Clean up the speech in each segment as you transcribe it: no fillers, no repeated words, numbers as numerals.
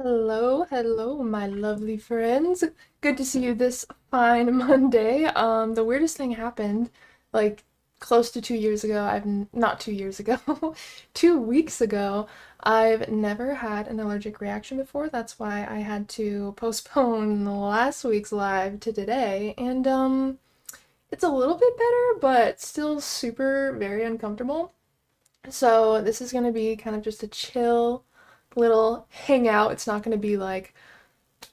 Hello, hello, my lovely friends. Good to see you this fine Monday. The weirdest thing happened, like close to 2 years ago. Not 2 years ago, 2 weeks ago. I've never had an allergic reaction before. That's why I had to postpone last week's live to today. And it's a little bit better, but still super very uncomfortable. So this is gonna be kind of just a chill little hangout. It's not gonna be like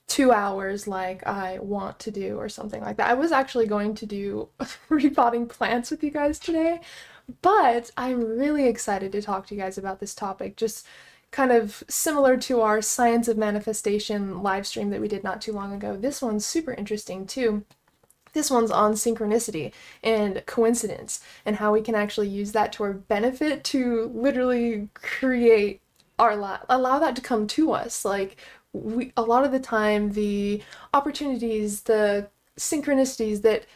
2 hours like I want to do or something like that. I was actually going to do repotting plants with you guys today, but I'm really excited to talk to you guys about this topic. Just kind of similar to our Science of Manifestation live stream that we did not too long ago. This one's super interesting too. This one's on synchronicity and coincidence and how we can actually use that to our benefit to literally create our life, allow that to come to us. Like a lot of the time, the opportunities, the synchronicities that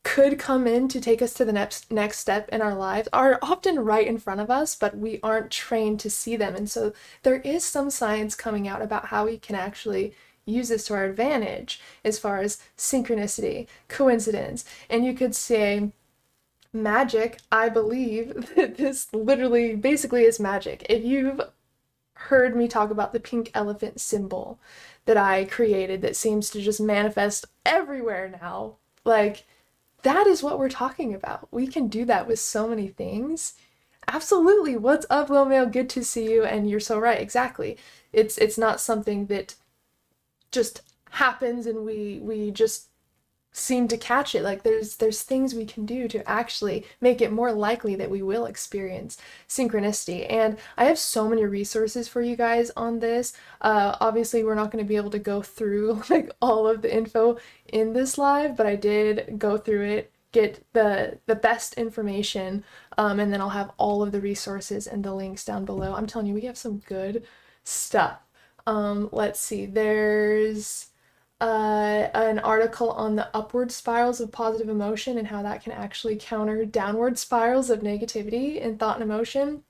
could come in to take us to the next step in our lives are often right in front of us, but we aren't trained to see them. And so there is some science coming out about how we can actually use this to our advantage as far as synchronicity, coincidence, and you could say magic. I believe that this literally basically is magic. If you've heard me talk about the pink elephant symbol that I created that seems to just manifest everywhere now, like that is what we're talking about. We can do that with so many things. Absolutely. What's up, Lil Mail? Good to see you. And you're so right. Exactly. It's not something that just happens and we just seem to catch it. Like there's things we can do to actually make it more likely that we will experience synchronicity. And I have so many resources for you guys on this. Obviously we're not going to be able to go through like all of the info in this live, but I did go through it, get the best information, and then I'll have all of the resources and the links down below. I'm telling you, we have some good stuff. Let's see, there's an article on the upward spirals of positive emotion and how that can actually counter downward spirals of negativity in thought and emotion.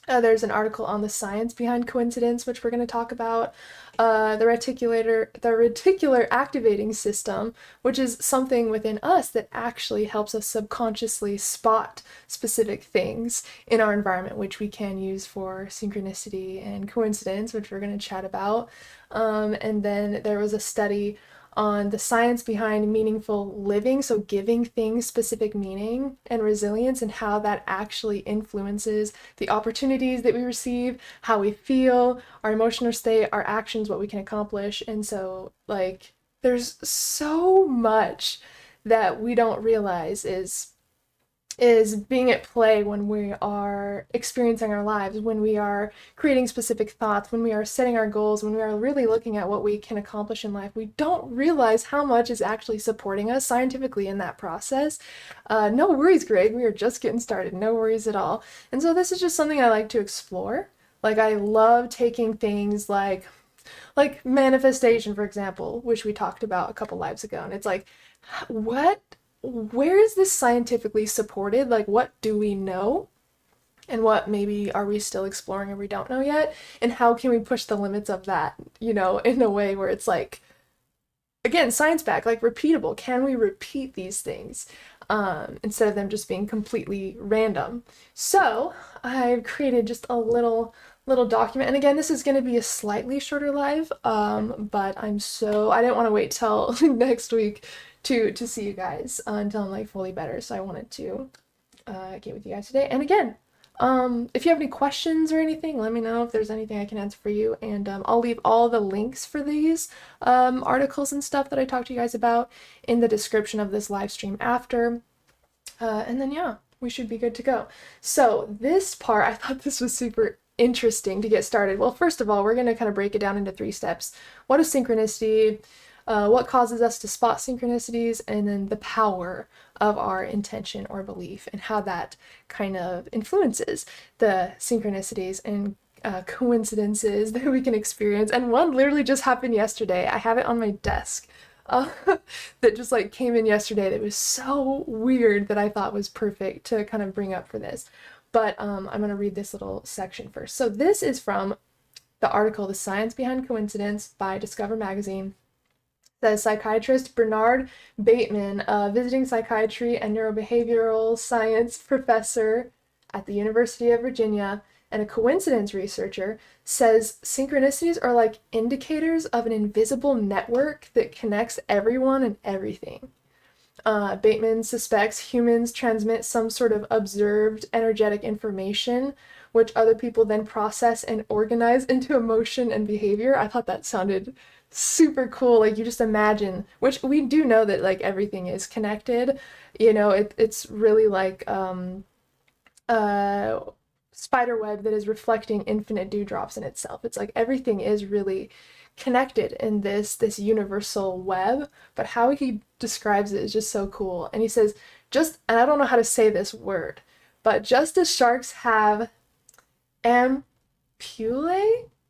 There's an article on the science behind coincidence, which we're going to talk about. The reticular activating system, which is something within us that actually helps us subconsciously spot specific things in our environment, which we can use for synchronicity and coincidence, which we're going to chat about. And then there was a study on the science behind meaningful living, so giving things specific meaning and resilience, and how that actually influences the opportunities that we receive, how we feel, our emotional state, our actions, what we can accomplish. And so like there's so much that we don't realize is being at play when we are experiencing our lives, when we are creating specific thoughts, when we are setting our goals, when we are really looking at what we can accomplish in life. We don't realize how much is actually supporting us scientifically in that process. No worries, Greg. We are just getting started. No worries at all. And so this is just something I like to explore. Like I love taking things like manifestation, for example, which we talked about a couple lives ago. And it's like, where is this scientifically supported? Like, what do we know? And what maybe are we still exploring or we don't know yet? And how can we push the limits of that, in a way where it's like, again, science back, like repeatable. Can we repeat these things instead of them just being completely random? So I've created just a little document. And again, this is going to be a slightly shorter live, but I didn't want to wait till next week to see you guys until I'm like fully better. So I wanted to get with you guys today. And again, if you have any questions or anything, let me know if there's anything I can answer for you. And I'll leave all the links for these articles and stuff that I talked to you guys about in the description of this live stream after. And then, yeah, we should be good to go. So this part, I thought this was super interesting to get started. Well, first of all, we're going to kind of break it down into 3 steps. What is synchronicity? What causes us to spot synchronicities, and then the power of our intention or belief and how that kind of influences the synchronicities and coincidences that we can experience. And one literally just happened yesterday. I have it on my desk that just like came in yesterday that was so weird that I thought was perfect to kind of bring up for this. But I'm going to read this little section first. So this is from the article, The Science Behind Coincidence by Discover Magazine, says psychiatrist Bernard Bateman, a visiting psychiatry and neurobehavioral science professor at the University of Virginia and a coincidence researcher, says synchronicities are like indicators of an invisible network that connects everyone and everything. Bateman suspects humans transmit some sort of observed energetic information, which other people then process and organize into emotion and behavior. I thought that sounded super cool. Like, you just imagine, which we do know that like everything is connected. It's really like a spider web that is reflecting infinite dewdrops in itself. It's like everything is really connected in this universal web, but how he describes it is just so cool. And he says, and I don't know how to say this word, but just as sharks have ampullae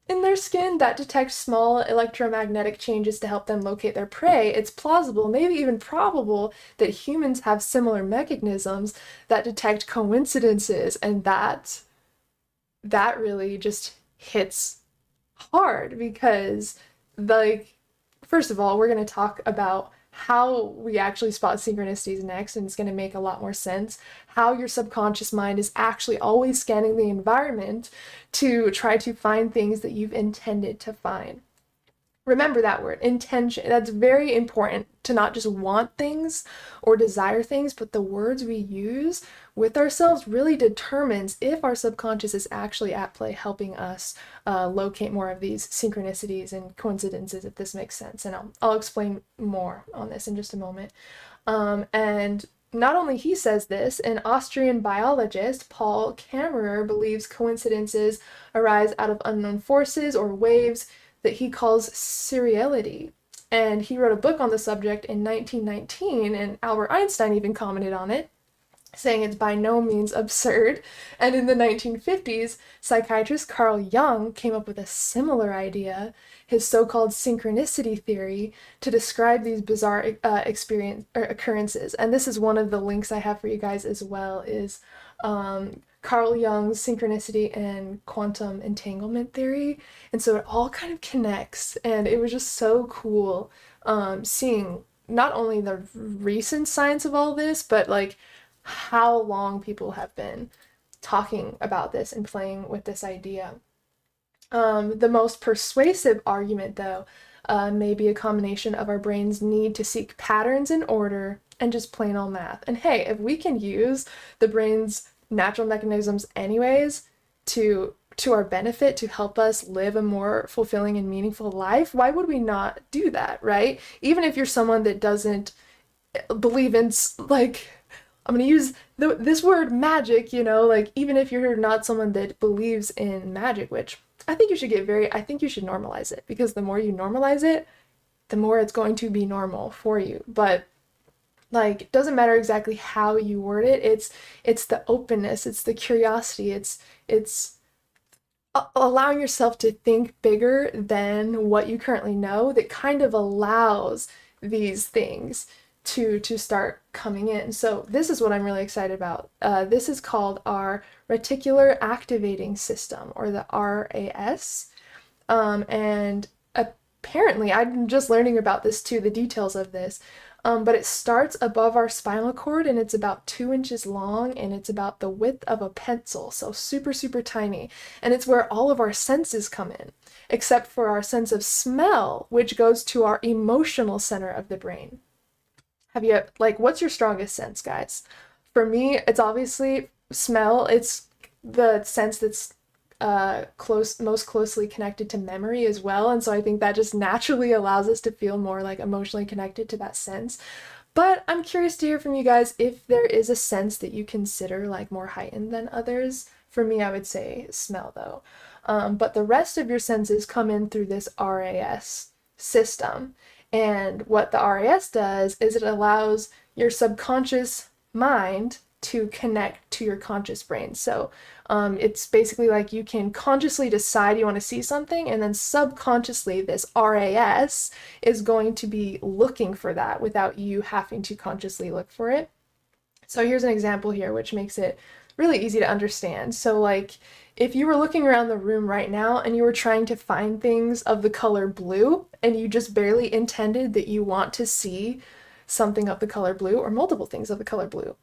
in their skin that detect small electromagnetic changes to help them locate their prey, it's plausible, maybe even probable, that humans have similar mechanisms that detect coincidences, and that really just hits hard because, like, first of all, we're going to talk about how we actually spot synchronicities next, and it's going to make a lot more sense. How your subconscious mind is actually always scanning the environment to try to find things that you've intended to find. Remember that word, intention. That's very important, to not just want things or desire things, but the words we use with ourselves really determines if our subconscious is actually at play helping us locate more of these synchronicities and coincidences, if this makes sense. And I'll explain more on this in just a moment. And not only he says this, an Austrian biologist, Paul Kammerer, believes coincidences arise out of unknown forces or waves that he calls seriality. And he wrote a book on the subject in 1919, and Albert Einstein even commented on it, saying it's by no means absurd. And in the 1950s, psychiatrist Carl Jung came up with a similar idea, his so-called synchronicity theory, to describe these bizarre occurrences. And this is one of the links I have for you guys as well, is Carl Jung's synchronicity and quantum entanglement theory. And so it all kind of connects, and it was just so cool seeing not only the recent science of all this, but like how long people have been talking about this and playing with this idea. The most persuasive argument, though, may be a combination of our brain's need to seek patterns in order and just plain old math. And hey, if we can use the brain's natural mechanisms anyways to our benefit to help us live a more fulfilling and meaningful life, why would we not do that, right? Even if you're someone that doesn't believe in, like, I'm going to use this word magic, like, even if you're not someone that believes in magic, which I think you should I think you should normalize it, because the more you normalize it, the more it's going to be normal for you. But like, it doesn't matter exactly how you word it. It's the openness, it's the curiosity, it's allowing yourself to think bigger than what you currently know that kind of allows these things to start coming in. So this is what I'm really excited about. This is called our reticular activating system, or the RAS. And apparently, I'm just learning about this too, the details of this. But it starts above our spinal cord, and it's about 2 inches long, and it's about the width of a pencil, so super, super tiny. And it's where all of our senses come in, except for our sense of smell, which goes to our emotional center of the brain. What's your strongest sense, guys? For me, it's obviously smell. It's the sense that's most closely connected to memory as well, and so I think that just naturally allows us to feel more like emotionally connected to that sense. But I'm curious to hear from you guys if there is a sense that you consider like more heightened than others. For me, I would say smell, though. But the rest of your senses come in through this RAS system, and what the RAS does is it allows your subconscious mind to connect to your conscious brain. So it's basically like you can consciously decide you want to see something, and then subconsciously this RAS is going to be looking for that without you having to consciously look for it. So here's an example here which makes it really easy to understand. So like if you were looking around the room right now and you were trying to find things of the color blue and you just barely intended that you want to see something of the color blue or multiple things of the color blue,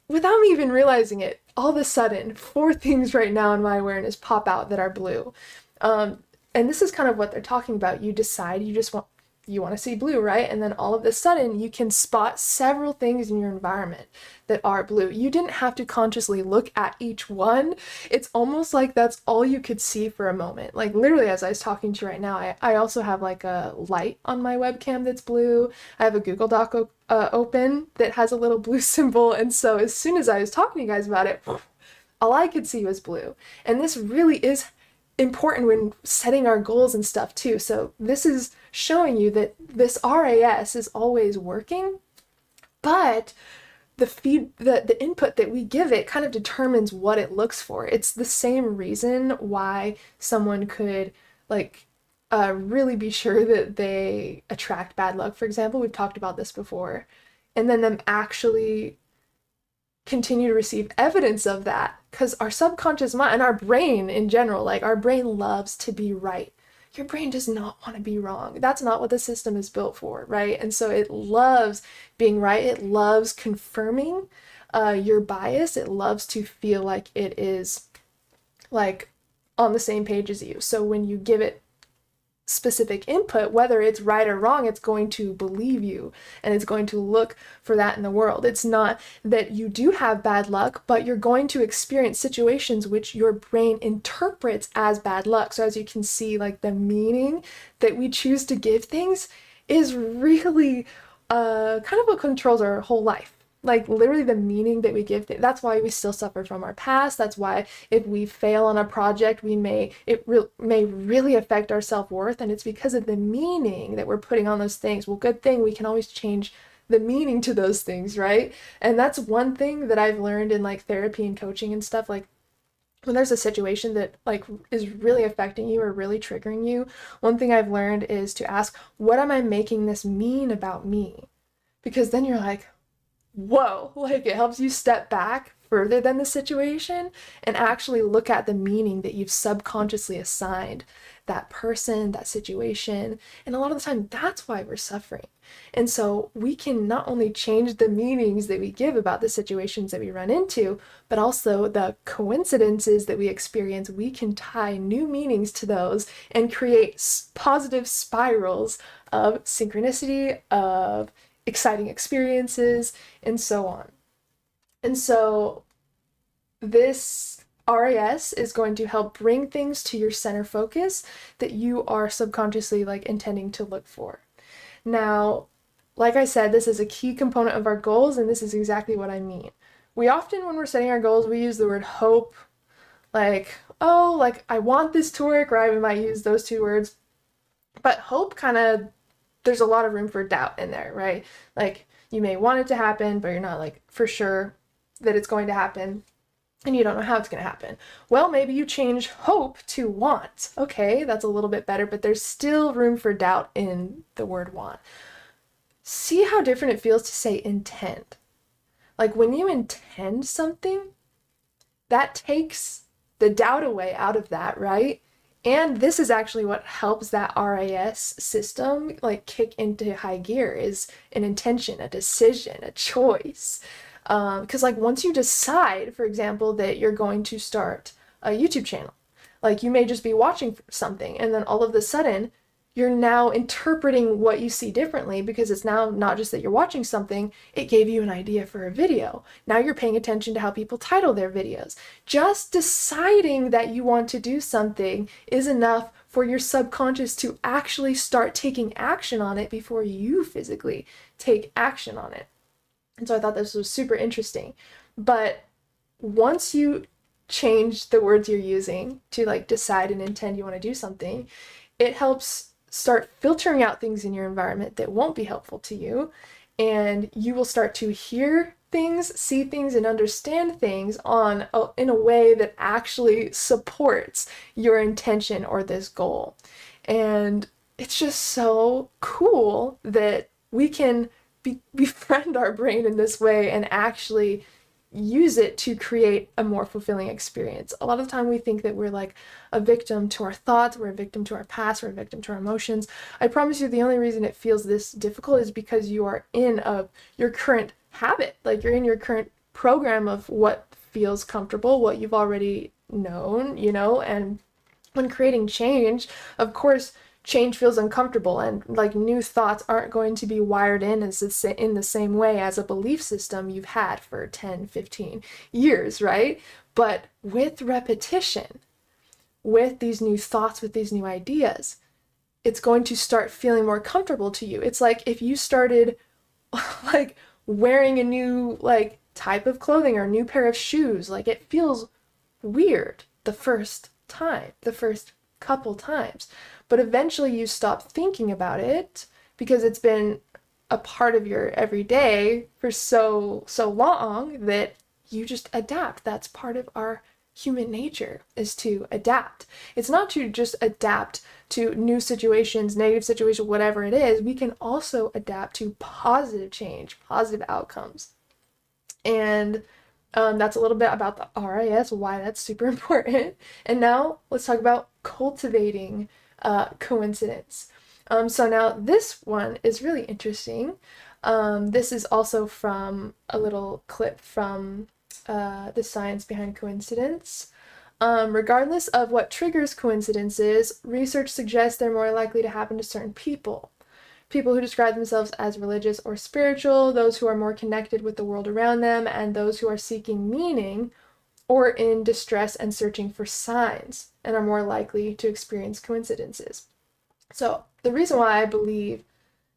without me even realizing it, all of a sudden, four things right now in my awareness pop out that are blue. And this is kind of what they're talking about. You decide you want to see blue, right? And then all of a sudden you can spot several things in your environment that are blue. You didn't have to consciously look at each one. It's almost like that's all you could see for a moment. Like literally as I was talking to you right now, I also have like a light on my webcam that's blue. I have a Google Doc open that has a little blue symbol. And so as soon as I was talking to you guys about it, all I could see was blue. And this really is important when setting our goals and stuff too. So this is showing you that this RAS is always working, but the input that we give it kind of determines what it looks for. It's the same reason why someone could like really be sure that they attract bad luck, for example. We've talked about this before, and then them actually continue to receive evidence of that, because our subconscious mind and our brain in general, like our brain loves to be right. Your brain does not want to be wrong. That's not what the system is built for, right? And so it loves being right. It loves confirming your bias. It loves to feel like it is like on the same page as you. So when you give it specific input, whether it's right or wrong, it's going to believe you and it's going to look for that in the world. It's not that you do have bad luck, but you're going to experience situations which your brain interprets as bad luck. So as you can see, like the meaning that we choose to give things is really kind of what controls our whole life. Like literally the meaning that we give things. That's why we still suffer from our past. That's why if we fail on a project, may really affect our self-worth, and it's because of the meaning that we're putting on those things. Well, good thing we can always change the meaning to those things, right? And that's one thing that I've learned in like therapy and coaching and stuff. Like when there's a situation that like is really affecting you or really triggering you, one thing I've learned is to ask, what am I making this mean about me? Because then you're like, whoa, like it helps you step back further than the situation and actually look at the meaning that you've subconsciously assigned that person, that situation. And a lot of the time, that's why we're suffering. And so we can not only change the meanings that we give about the situations that we run into, but also the coincidences that we experience. We can tie new meanings to those and create positive spirals of synchronicity, of exciting experiences, and so on. And so this RAS is going to help bring things to your center focus that you are subconsciously like intending to look for. Now, like I said, this is a key component of our goals, and this is exactly what I mean. We often, when we're setting our goals, we use the word hope, like, oh, like I want this to work, right? We might use those two words. But hope kind of, there's a lot of room for doubt in there, right? Like you may want it to happen, but you're not like for sure that it's going to happen, and you don't know how it's going to happen. Well, maybe you change hope to want. Okay, that's a little bit better, but there's still room for doubt in the word want. See how different it feels to say intend. Like when you intend something, that takes the doubt away out of that, right? And this is actually what helps that RAS system like kick into high gear, is an intention, a decision, a choice. Because like once you decide, for example, that you're going to start a YouTube channel, like you may just be watching something and then all of a sudden you're now interpreting what you see differently, because it's now not just that you're watching something, it gave you an idea for a video. Now you're paying attention to how people title their videos. Just deciding that you want to do something is enough for your subconscious to actually start taking action on it before you physically take action on it. And so I thought this was super interesting. But once you change the words you're using to like decide and intend you want to do something, it helps start filtering out things in your environment that won't be helpful to you, and you will start to hear things, see things, and understand things in a way that actually supports your intention or this goal. And it's just so cool that we can befriend our brain in this way and actually use it to create a more fulfilling experience. A lot of the time we think that we're like a victim to our thoughts, we're a victim to our past, we're a victim to our emotions. I promise you the only reason it feels this difficult is because you are in your current habit. Like you're in your current program of what feels comfortable, what you've already known, and when creating change, of course, change feels uncomfortable, and like new thoughts aren't going to be wired in in the same way as a belief system you've had for 10, 15 years, right? But with repetition, with these new thoughts, with these new ideas, it's going to start feeling more comfortable to you. It's like if you started like wearing a new like type of clothing or a new pair of shoes, like it feels weird the first time, the first couple times, but eventually you stop thinking about it because it's been a part of your everyday for so long that you just adapt. That's part of our human nature, is to adapt. It's not to just adapt to new situations, negative situations, whatever it is. We can also adapt to positive change, positive outcomes. And that's a little bit about the RIS, why that's super important. And now let's talk about cultivating coincidence. So now this one is really interesting. This is also from a little clip from The Science Behind Coincidence. Regardless of what triggers coincidences, research suggests they're more likely to happen to certain people. People who describe themselves as religious or spiritual, those who are more connected with the world around them, and those who are seeking meaning or in distress and searching for signs, and are more likely to experience coincidences. So the reason why I believe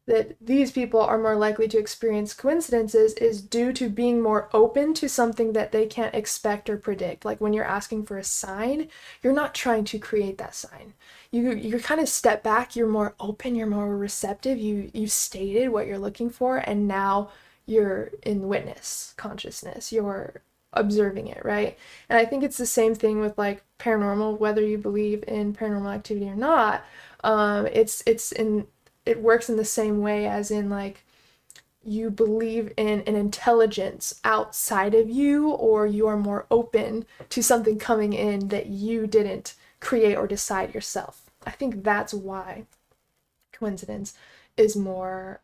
that these people are more likely to experience coincidences is due to being more open to something that they can't expect or predict. Like when you're asking for a sign, you're not trying to create that sign. You're kind of step back, you're more open, you're more receptive, you stated what you're looking for, and now you're in witness consciousness, you're observing it, right? And I think it's the same thing with like paranormal, whether you believe in paranormal activity or not. It works in the same way as in like you believe in an intelligence outside of you, or you are more open to something coming in that you didn't create or decide yourself. I think that's why coincidence is more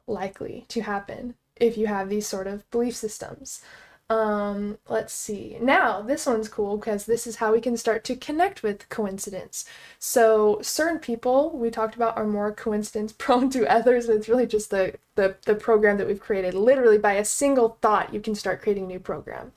likely to happen if you have these sort of belief systems. Let's see. Now, this one's cool because this is how we can start to connect with coincidence. So certain people we talked about are more coincidence prone to others, and it's really just the program that we've created. Literally by a single thought, you can start creating a new program.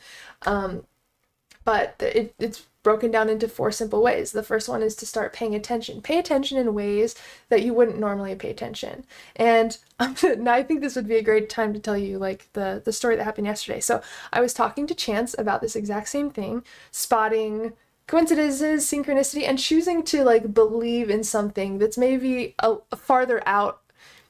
But it's broken down into 4 simple ways. The first one is to start paying attention. Pay attention in ways that you wouldn't normally pay attention. And now I think this would be a great time to tell you like the story that happened yesterday. So I was talking to Chance about this exact same thing, spotting coincidences, synchronicity, and choosing to like believe in something that's maybe a farther out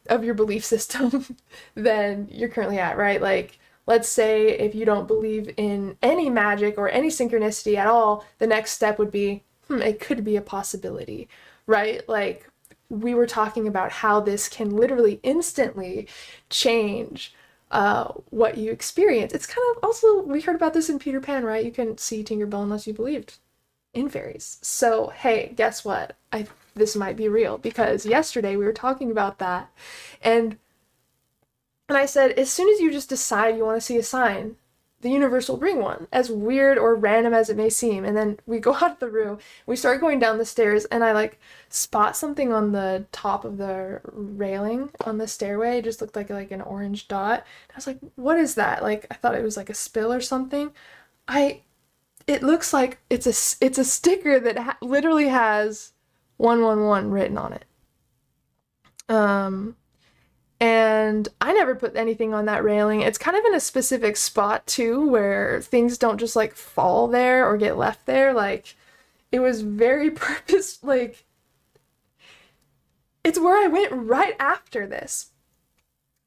of your belief system than you're currently at, right? Like, let's say if you don't believe in any magic or any synchronicity at all, the next step would be, it could be a possibility, right? Like we were talking about how this can literally instantly change what you experience. It's kind of also, we heard about this in Peter Pan, right? You couldn't see Tinkerbell unless you believed in fairies. So, hey, guess what? This might be real because yesterday we were talking about that, and I said, as soon as you just decide you want to see a sign, the universe will bring one, as weird or random as it may seem. And then we go out of the room, we start going down the stairs, and I like spot something on the top of the railing on the stairway. It just looked like an orange dot. I was like, what is that? Like, I thought it was like a spill or something. It looks like it's a sticker that literally has 111 written on it. And I never put anything on that railing. It's kind of in a specific spot too, where things don't just like fall there or get left there. Like it was very like it's where I went right after this.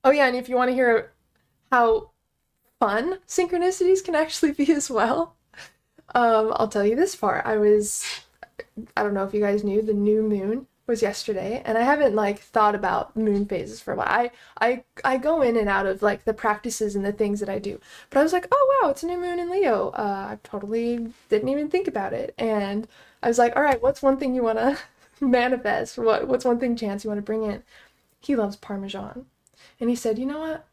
Oh yeah, and if you want to hear how fun synchronicities can actually be as well, I'll tell you this part. I don't know if you guys knew, the new moon was yesterday, and I haven't like thought about moon phases for a while. I go in and out of like the practices and the things that I do. But I was like, oh wow, it's a new moon in Leo. I totally didn't even think about it. And I was like, all right, what's one thing you want to manifest? What's one thing, Chance, you want to bring in? He loves Parmesan. And he said, you know what?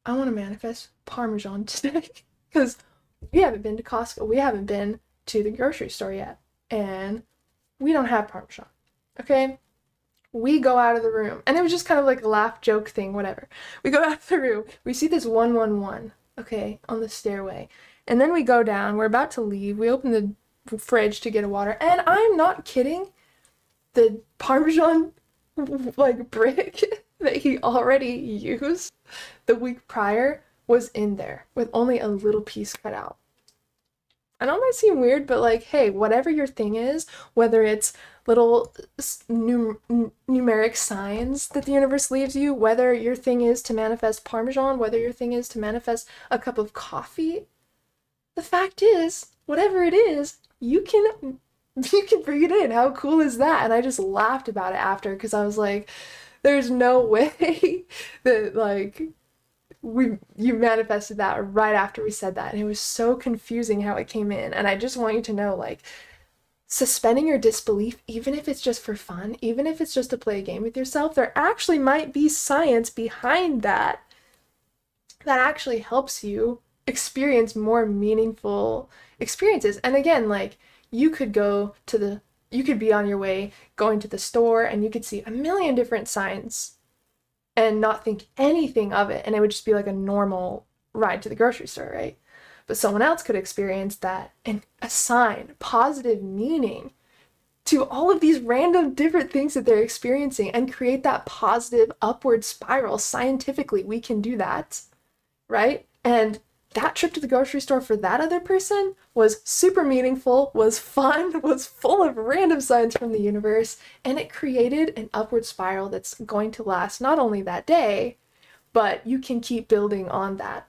I want to manifest Parmesan today. Because we haven't been to Costco. We haven't been to the grocery store yet. And we don't have Parmesan. Okay? We go out of the room. And it was just kind of like a laugh joke thing, whatever. We go out of the room. We see this 111, okay, on the stairway. And then we go down. We're about to leave. We open the fridge to get a water. And I'm not kidding. The Parmesan, like, brick that he already used the week prior was in there with only a little piece cut out. I know it might seem weird, but like, hey, whatever your thing is, whether it's little numeric signs that the universe leaves you, whether your thing is to manifest Parmesan, whether your thing is to manifest a cup of coffee, the fact is, whatever it is, you can bring it in. How cool is that? And I just laughed about it after because I was like, there's no way that like you manifested that right after we said that. And it was so confusing how it came in. And I just want you to know, like, suspending your disbelief, even if it's just for fun, even if it's just to play a game with yourself, there actually might be science behind that that actually helps you experience more meaningful experiences. And again, like, you could be on your way going to the store and you could see a million different signs and not think anything of it, and it would just be like a normal ride to the grocery store, right? But someone else could experience that and assign positive meaning to all of these random different things that they're experiencing and create that positive upward spiral. Scientifically, we can do that, right? And that trip to the grocery store for that other person was super meaningful, was fun, was full of random signs from the universe, and it created an upward spiral that's going to last not only that day, but you can keep building on that.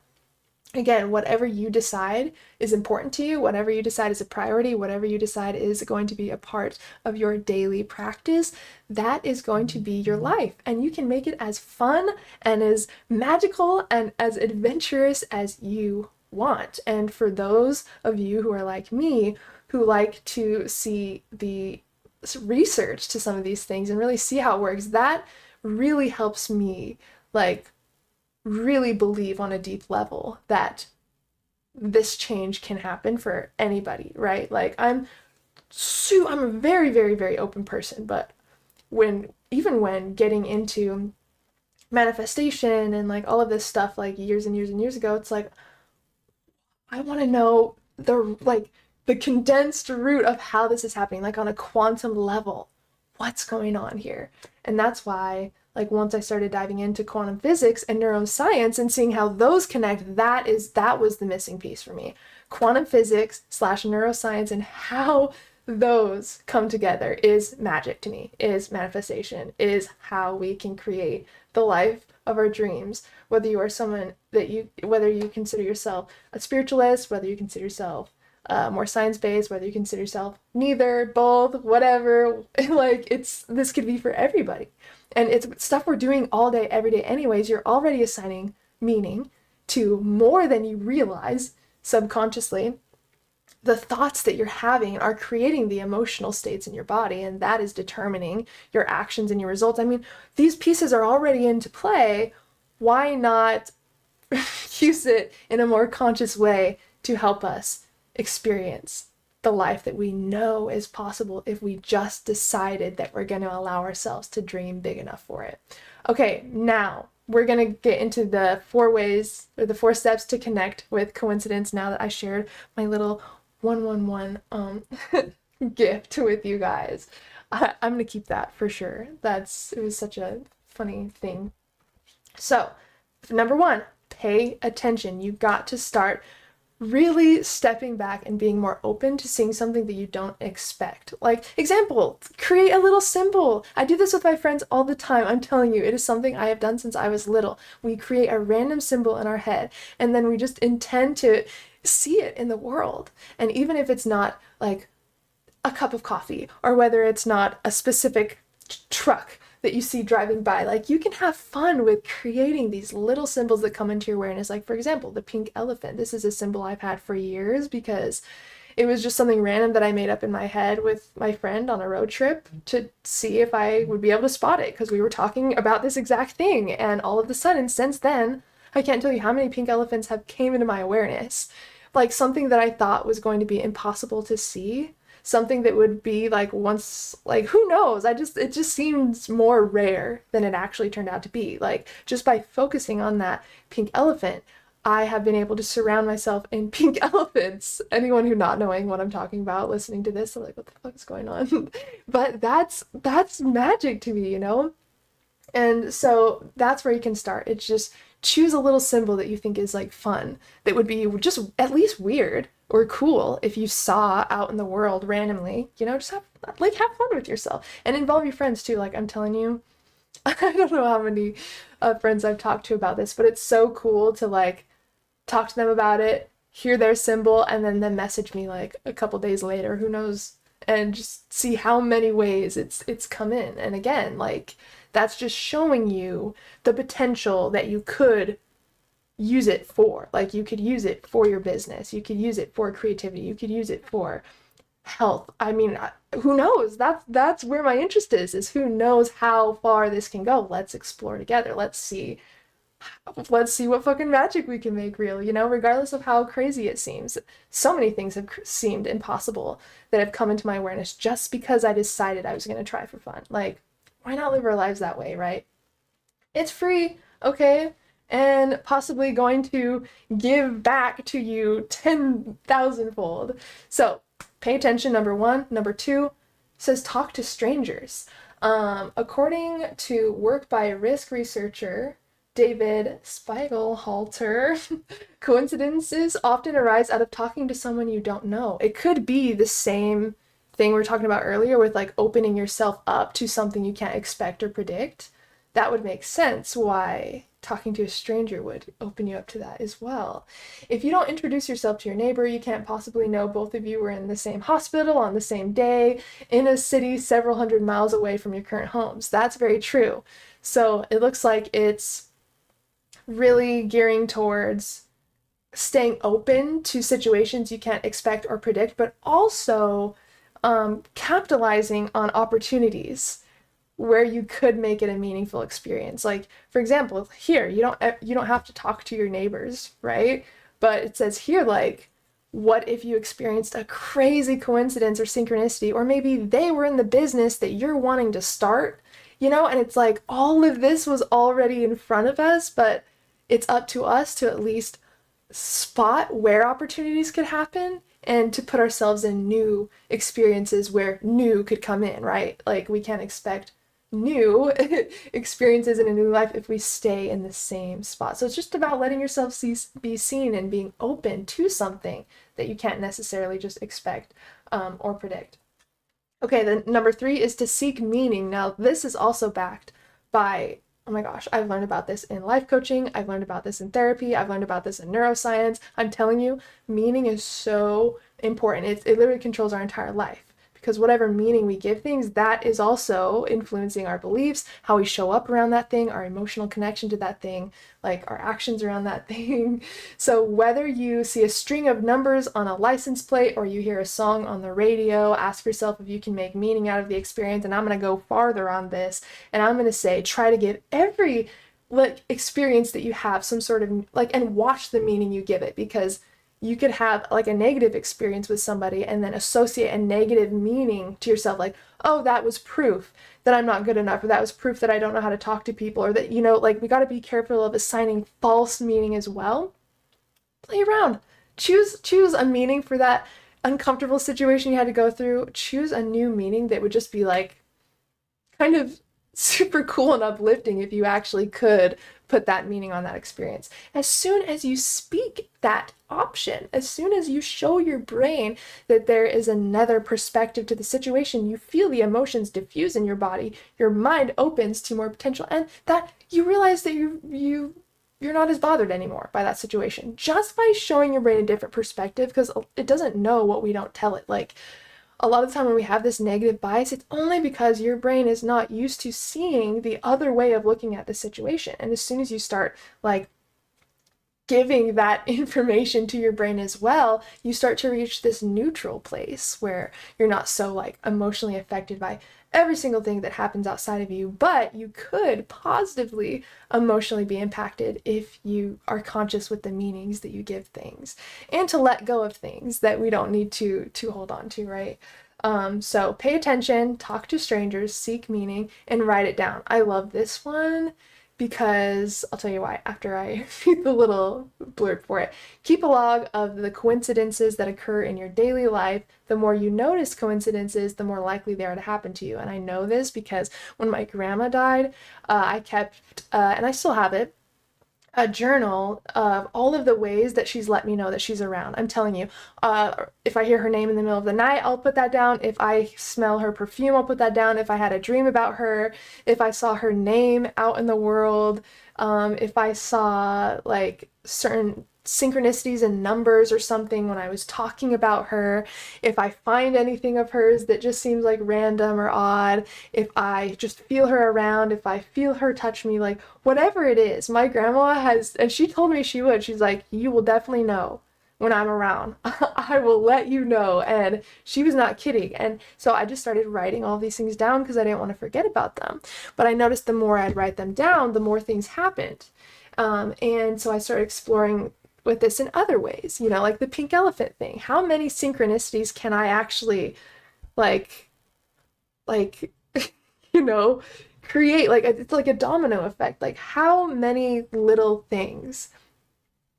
Again, whatever you decide is important to you, whatever you decide is a priority, whatever you decide is going to be a part of your daily practice, that is going to be your life. And you can make it as fun and as magical and as adventurous as you want. And for those of you who are like me, who like to see the research to some of these things and really see how it works, that really helps me, like, really believe on a deep level that this change can happen for anybody, right? Like, I'm a very, very, very open person, but even when getting into manifestation and like all of this stuff, like years and years and years ago, it's like, I want to know the condensed root of how this is happening, like on a quantum level. What's going on here? And that's why, like, once I started diving into quantum physics and neuroscience and seeing how those connect, that was the missing piece for me. Quantum physics / neuroscience and how those come together is magic to me, is manifestation, is how we can create the life of our dreams. Whether you are someone whether you consider yourself a spiritualist, whether you consider yourself more science-based, whether you consider yourself neither, both, whatever, like, this could be for everybody. And it's stuff we're doing all day, every day anyways. You're already assigning meaning to more than you realize subconsciously. The thoughts that you're having are creating the emotional states in your body, and that is determining your actions and your results. I mean, these pieces are already into play. Why not use it in a more conscious way to help us experience the life that we know is possible if we just decided that we're going to allow ourselves to dream big enough for it. Okay, now we're going to get into the 4 ways or the 4 steps to connect with coincidence now that I shared my little 111 gift with you guys. I'm going to keep that for sure. It was such a funny thing. So, number 1, pay attention. You got to start really stepping back and being more open to seeing something that you don't expect. Like, example, create a little symbol. I do this with my friends all the time. I'm telling you, it is something I have done since I was little. We create a random symbol in our head, and then we just intend to see it in the world. And even if it's not like a cup of coffee, or whether it's not a specific truck that you see driving by. Like, you can have fun with creating these little symbols that come into your awareness. Like, for example, the pink elephant. This is a symbol I've had for years because it was just something random that I made up in my head with my friend on a road trip to see if I would be able to spot it, because we were talking about this exact thing. And all of a sudden, since then, I can't tell you how many pink elephants have came into my awareness. Like, something that I thought was going to be impossible to see, something that would be like once, like, who knows, it just seems more rare than it actually turned out to be. Like, just by focusing on that pink elephant, I have been able to surround myself in pink elephants. Anyone who not knowing what I'm talking about listening to this, they're like, what the fuck is going on? But that's magic to me, you know? And so that's where you can start. It's just choose a little symbol that you think is like fun, that would be just at least weird or cool if you saw out in the world randomly. You know, just have fun with yourself and involve your friends too. Like, I'm telling you, I don't know how many friends I've talked to about this, but it's so cool to like talk to them about it, hear their symbol, and then message me like a couple days later, who knows, and just see how many ways it's come in. And again, like, that's just showing you the potential that you could use it for. Like, you could use it for your business, you could use it for creativity, you could use it for health. I mean, who knows? That's where my interest is who knows how far this can go. Let's explore together. Let's see what fucking magic we can make real, you know, regardless of how crazy it seems. So many things have seemed impossible that have come into my awareness just because I decided I was going to try for fun. Like, why not live our lives that way, right? It's free, okay? And possibly going to give back to you 10,000-fold. So pay attention, number one. Number two says talk to strangers. According to work by risk researcher David Spiegelhalter, coincidences often arise out of talking to someone you don't know. It could be the same thing we were talking about earlier with like opening yourself up to something you can't expect or predict. That would make sense why talking to a stranger would open you up to that as well. If you don't introduce yourself to your neighbor, you can't possibly know both of you were in the same hospital on the same day in a city several hundred miles away from your current homes. That's very true. So it looks like it's really gearing towards staying open to situations you can't expect or predict, but also capitalizing on opportunities where you could make it a meaningful experience. Like, for example, here, you don't have to talk to your neighbors, right? But it says here, like, what if you experienced a crazy coincidence or synchronicity, or maybe they were in the business that you're wanting to start, you know? And it's like, all of this was already in front of us, but it's up to us to at least spot where opportunities could happen and to put ourselves in new experiences where new could come in, right? Like, we can't expect new experiences in a new life if we stay in the same spot. So it's just about letting yourself be seen and being open to something that you can't necessarily just expect or predict. Okay, then number three is to seek meaning. Now, this is also backed by, oh my gosh, I've learned about this in life coaching. I've learned about this in therapy. I've learned about this in neuroscience. I'm telling you, meaning is so important. It literally controls our entire life, because whatever meaning we give things, that is also influencing our beliefs, how we show up around that thing, our emotional connection to that thing, like our actions around that thing. So whether you see a string of numbers on a license plate or you hear a song on the radio, ask yourself if you can make meaning out of the experience. And I'm going to go farther on this, and I'm going to say, try to give every experience that you have some sort of and watch the meaning you give it, because you could have like a negative experience with somebody and then associate a negative meaning to yourself, like, oh, that was proof that I'm not good enough, or that was proof that I don't know how to talk to people, or that, you know, like, we got to be careful of assigning false meaning as well. Play around. Choose a meaning for that uncomfortable situation you had to go through. Choose a new meaning that would just be like kind of super cool and uplifting if you actually could put that meaning on that experience. As soon as you speak that option, as soon as you show your brain that there is another perspective to the situation, you feel the emotions diffuse in your body, your mind opens to more potential, and that you realize that you're not as bothered anymore by that situation, just by showing your brain a different perspective, because it doesn't know what we don't tell it. Like, a lot of the time when we have this negative bias, it's only because your brain is not used to seeing the other way of looking at the situation. And as soon as you start like giving that information to your brain as well, you start to reach this neutral place where you're not so like emotionally affected by every single thing that happens outside of you, but you could positively emotionally be impacted if you are conscious with the meanings that you give things and to let go of things that we don't need to hold on to, right? So pay attention, talk to strangers, seek meaning, and write it down. I love this one because I'll tell you why after I read the little blurb for it. Keep a log of the coincidences that occur in your daily life. The more you notice coincidences, the more likely they are to happen to you. And I know this because when my grandma died, I kept, and I still have it, a journal of all of the ways that she's let me know that she's around. I'm telling you, if I hear her name in the middle of the night, I'll put that down. If I smell her perfume, I'll put that down. If I had a dream about her, if I saw her name out in the world, if I saw like certain synchronicities and numbers or something when I was talking about her, if I find anything of hers that just seems like random or odd, if I just feel her around, if I feel her touch me, like whatever it is, my grandma has, and she told me she would, she's like, you will definitely know when I'm around. I will let you know. And she was not kidding. And so I just started writing all these things down because I didn't want to forget about them. But I noticed the more I'd write them down, the more things happened. And so I started exploring with this in other ways, like the pink elephant thing. How many synchronicities can I actually like create? Like it's like a domino effect. Like how many little things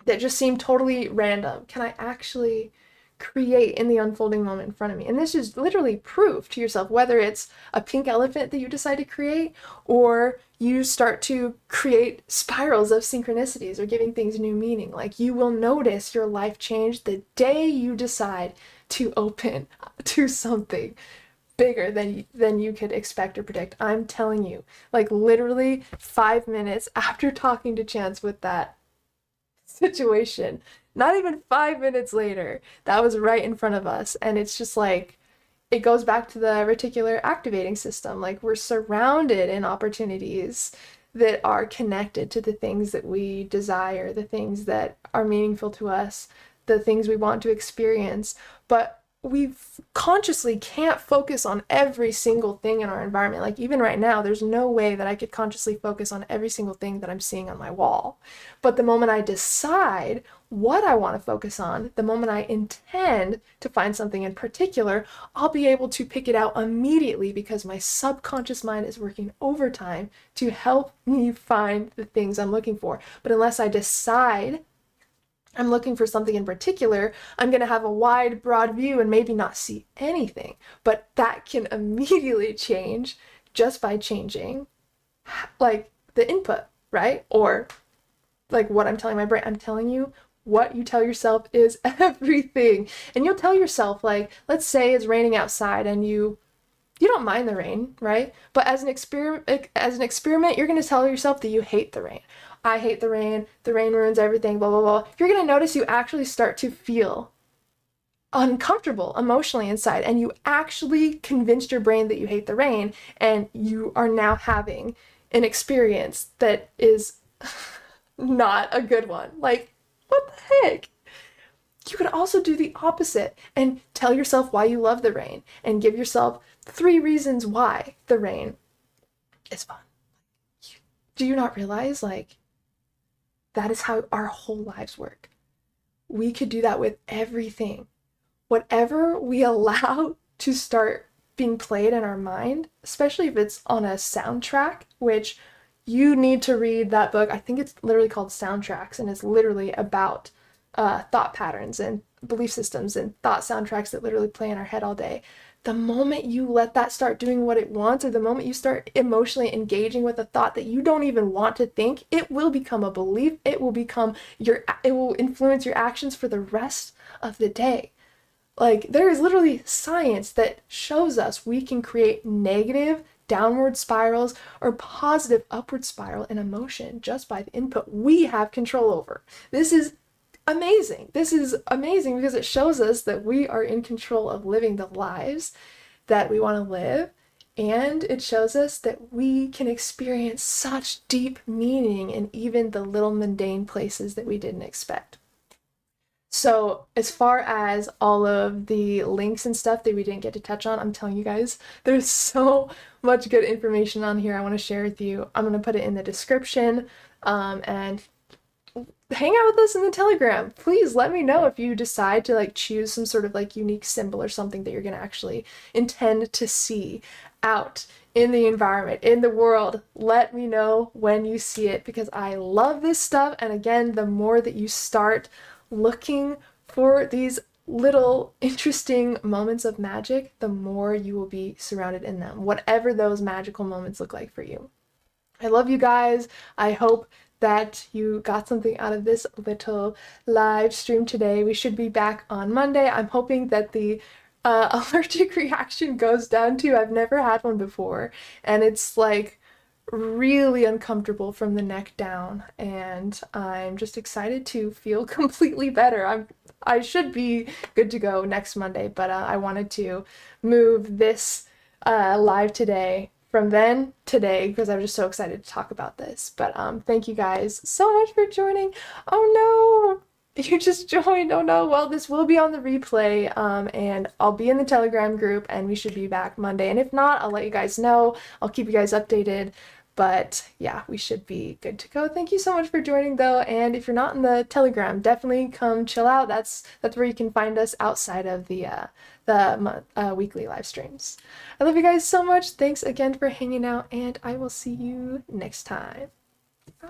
that just seem totally random can I actually create in the unfolding moment in front of me? And this is literally proof to yourself, whether it's a pink elephant that you decide to create or you start to create spirals of synchronicities or giving things new meaning. Like you will notice your life change the day you decide to open to something bigger than you could expect or predict. I'm telling you, like literally 5 minutes after talking to Chance with that situation, not even 5 minutes later, that was right in front of us. And it's just like, it goes back to the reticular activating system. Like we're surrounded in opportunities that are connected to the things that we desire, the things that are meaningful to us, the things we want to experience. But we consciously can't focus on every single thing in our environment. Like even right now, there's no way that I could consciously focus on every single thing that I'm seeing on my wall. But the moment I decide what I want to focus on, the moment I intend to find something in particular, I'll be able to pick it out immediately because my subconscious mind is working overtime to help me find the things I'm looking for. But unless I decide I'm looking for something in particular, I'm going to have a wide, broad view and maybe not see anything. But that can immediately change just by changing like the input, right? Or like what I'm telling my brain. I'm telling you, what you tell yourself is everything. And you'll tell yourself, like, let's say it's raining outside and you don't mind the rain, right? But as an experiment, you're going to tell yourself that you hate the rain. I hate the rain ruins everything, blah, blah, blah. You're going to notice you actually start to feel uncomfortable emotionally inside, and you actually convinced your brain that you hate the rain, and you are now having an experience that is not a good one. Like, what the heck? You could also do the opposite and tell yourself why you love the rain and give yourself 3 reasons why the rain is fun. Do you not realize, like, that is how our whole lives work? We could do that with everything. Whatever we allow to start being played in our mind, especially if it's on a soundtrack, which you need to read that book. I think it's literally called Soundtracks, and it's literally about thought patterns and belief systems and thought soundtracks that literally play in our head all day. The moment you let that start doing what it wants, or the moment you start emotionally engaging with a thought that you don't even want to think, it will become a belief. It will influence your actions for the rest of the day. Like, there is literally science that shows us we can create negative downward spirals or positive upward spiral in emotion just by the input we have control over. This is amazing. This is amazing because it shows us that we are in control of living the lives that we want to live. And it shows us that we can experience such deep meaning in even the little mundane places that we didn't expect. So, as far as all of the links and stuff that we didn't get to touch on, I'm telling you guys, there's so much good information on here I want to share with you. I'm going to put it in the description, and hang out with us in the Telegram. Please let me know if you decide to like choose some sort of like unique symbol or something that you're going to actually intend to see out in the environment, in the world. Let me know when you see it because I love this stuff. And again, the more that you start looking for these little interesting moments of magic, the more you will be surrounded in them, whatever those magical moments look like for you. I love you guys. I hope that you got something out of this little live stream today. We should be back on Monday. I'm hoping that the allergic reaction goes down too. I've never had one before, and it's like really uncomfortable from the neck down, and I'm just excited to feel completely better. I should be good to go next Monday, but I wanted to move this live today from then today because I was just so excited to talk about this. But thank you guys so much for joining. Oh no, you just joined. Oh no. Well, this will be on the replay, and I'll be in the Telegram group, and we should be back Monday. And if not, I'll let you guys know. I'll keep you guys updated. But yeah, we should be good to go. Thank you so much for joining though. And if you're not in the Telegram, definitely come chill out. That's where you can find us outside of the weekly live streams. I love you guys so much. Thanks again for hanging out, and I will see you next time.